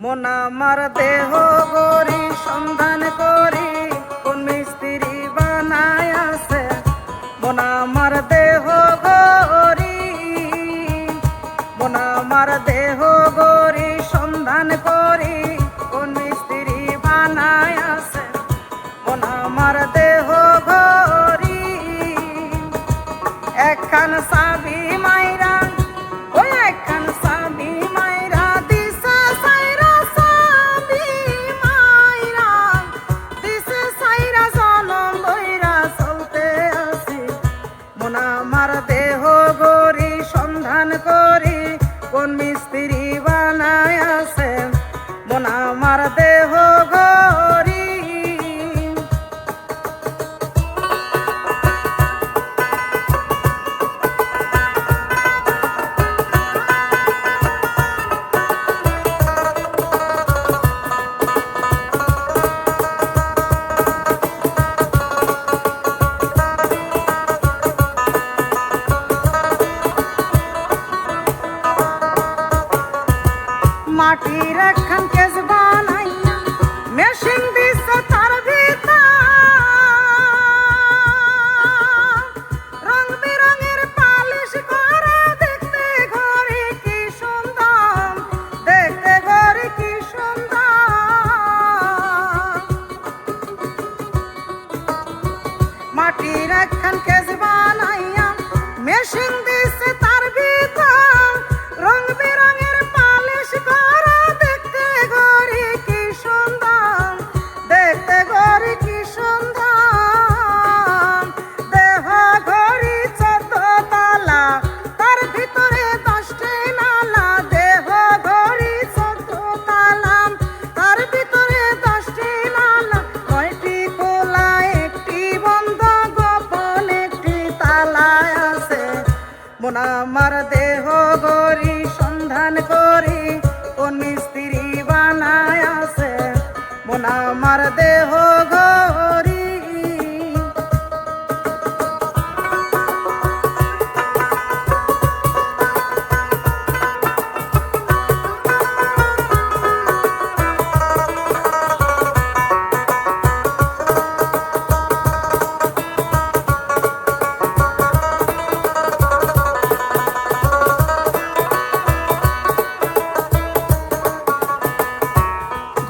মন আমার দেহ গরি সন্ধান করি কোন মিস্ত্রি বানায় আছে। মন আমার দেহ গরি, মন আমার দেহ গরি সন্ধান করি কোন মিস্ত্রি বানায় আছে। মন আমার দেহ গরি একখান চাবি মাইরা, ওই একখান চাবি মাইরা দিছে সাইরা, চাবি মাইরা দিছে সাইরা জনম বইরা চলতে আছি। মন আমার দেহ গরি সন্ধান করি কোন মিস্ত্রি বানায় আছে। মন আমার দেহ গরি মাটির একখান কেস বানাইয়া মেশিন দিছে তার ভিতর, রং বেরঙের পালিশ করা দেখতে ঘরে কি সুন্দর, দেখতে ঘরে কি সুন্দর। মাটির একখান কেস বানাইয়া মেশিন দিছে তার ভিতর, রং বেরঙের পালিশ করা দেখতে ঘরে কি সুন্দর, দেখতে ঘরে কি সুন্দর। দেহ ঘড়ি 14 তালা তার ভিতরে 10টি নালা, দেহ ঘড়ি 14 তালা তার ভিতরে 10টি নালা, 9টি খোলা 1টি বন্ধ, গোপন 1টি তালায় আছে। মন আমার দেহ গরি সন্ধান করি কোন মিস্ত্রি বানায় আছে। মন আমার দেহ গরি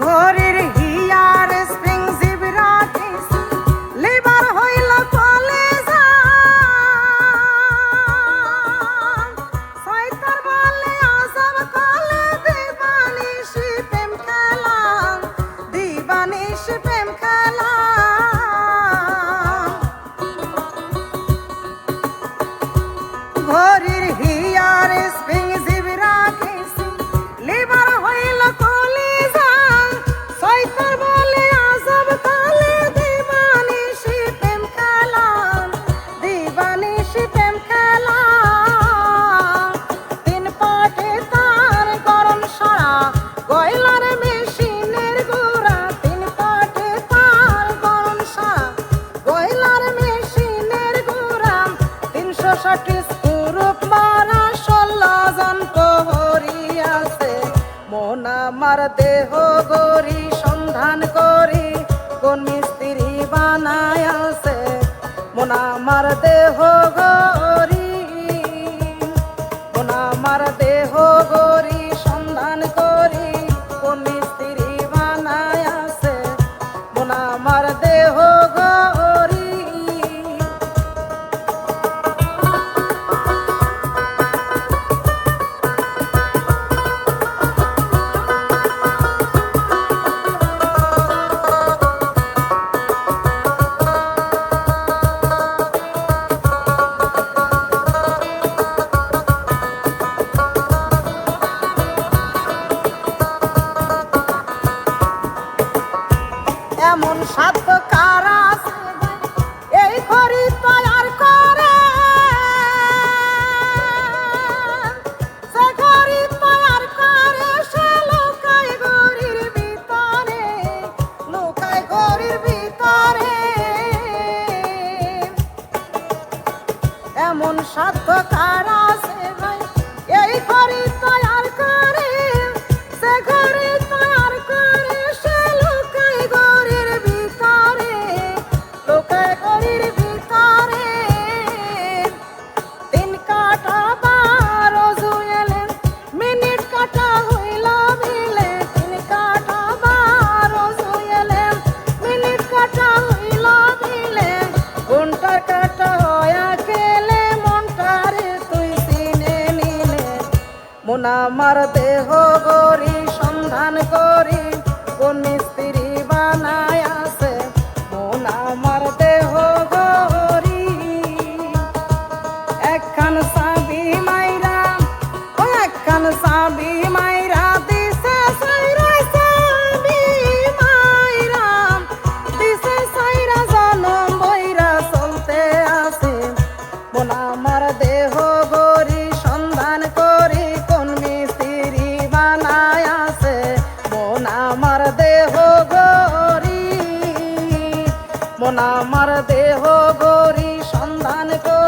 ঘরের হিয়ার স্প্রিং জিব রাখিস লিবার হইল কলেজা, শয়তান বলে আজব কলে দিবানিশি প্রেম খেলা, দিবানিশি প্রেম খেলা। ঘরের হিয়ার স্প্রিং জিব রাখিস লিবার হইল কলেজা, শয়তান বলে আজব কালে দিবানিশি প্রেম খেলা, দিবানিশি প্রেম খেলা। 3 পাটে তার গরম সারা গয়লার মেশিনের গোড়া, 3 পাটে তার গরম সারা গয়লার মেশিনের গোড়া, 360 স্ক্রুপ মারা 16 জন প্রহরী আছে। মন আমার দেহ গরি সন্ধান করি কোন মিস্ত্রি বানায় আছে। মন আমার দেহ গরি, মন আমার দেহ গরি সন্ধান করি কোন মিস্ত্রি বানায় আছে। মন আমার দেহ গরি এমন সাধ্য কার আছে এই ঘড়ি তৈয়ার করে, সে ঘড়ি তৈয়ার করে সে লুকায় ঘড়ির ভিতরে, লুকায় ঘড়ির ভিতরে। এমন সাধ্য কার আছে এই ঘড়ি তৈয়ার করে, সে ঘড়ি আমার দেহ গরি সন্ধান করি কোন মিস্ত্রি বানায় আছে মন আমার দেহ গরি একখান চাবি মাইরা ও একখান চাবি মাইরা দিছে সাইরা চাবি মাইরা দিছে সাইরা জনম বইরা চলতে আছে মন আমার দেহ গরি সন্ধান করি কোন মিস্ত্রি বানায় আছে মন আমার দেহ গরি মন আমার দেহ গরি সন্ধান করি